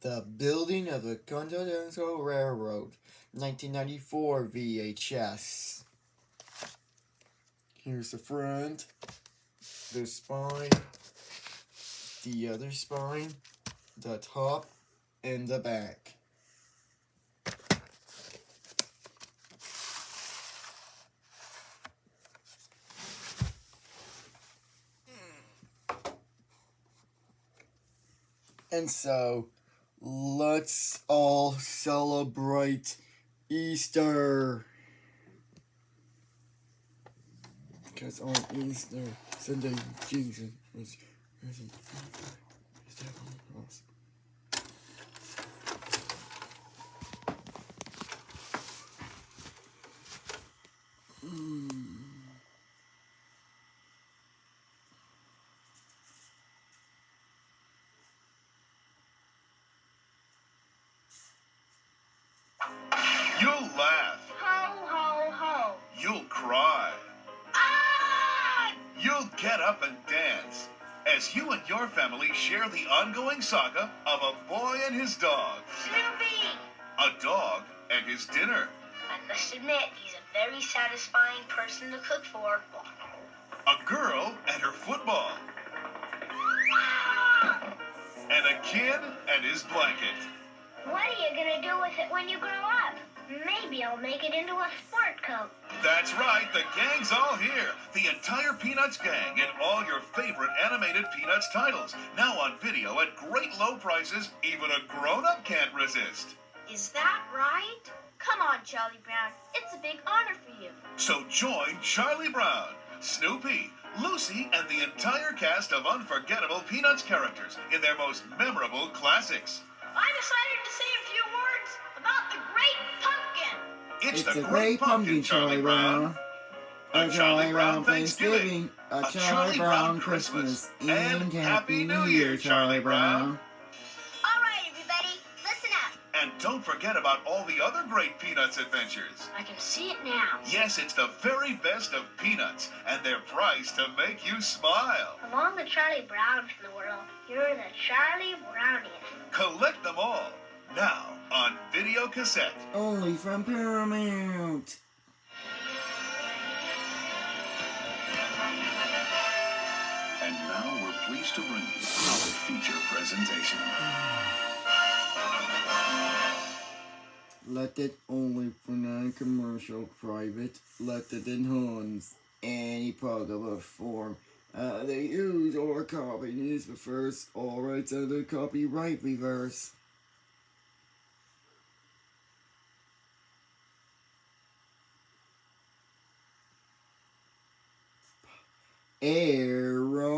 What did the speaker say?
The Building of the Continental Railroad, 1994 VHS. Here's the front, the spine, the other spine, the top, and the back. And so, let's all celebrate Easter. Because on Easter Sunday, Jesus was risen from the death on the cross. You'll laugh. Ho, ho, ho. You'll cry. Ah! You'll get up and dance as you and your family share the ongoing saga of a boy and his dog. Snoopy! A dog and his dinner. I must admit, he's a very satisfying person to cook for. A girl and her football. Ah! And a kid and his blanket. What are you going to do with it when you grow up? Maybe I'll make it into a sport coat. That's right, the gang's all here. The entire Peanuts gang and all your favorite animated Peanuts titles. Now on video at great low prices, even a grown-up can't resist. Is that right? Come on, Charlie Brown. It's a big honor for you. So join Charlie Brown, Snoopy, Lucy, and the entire cast of unforgettable Peanuts characters in their most memorable classics. I'm excited to say a few words about the Great Pumpkin. It's the Great Pumpkin, Charlie Brown. A Charlie Brown Thanksgiving, a Charlie Brown Christmas, and Happy New Year, Charlie Brown. All right, everybody, listen up. And don't forget about all the other great Peanuts adventures. I can see it now. Yes, it's the very best of Peanuts, and they're priced to make you smile. Of all the Charlie Browns in the world, you're the Charlie Browniest. Collect them all, now on video cassette. Only from Paramount. And now we're pleased to bring you our feature presentation. Let it only for non-commercial, private, let it in homes, any possible form. They use or copy news but first, all rights under copyright reverse. Error.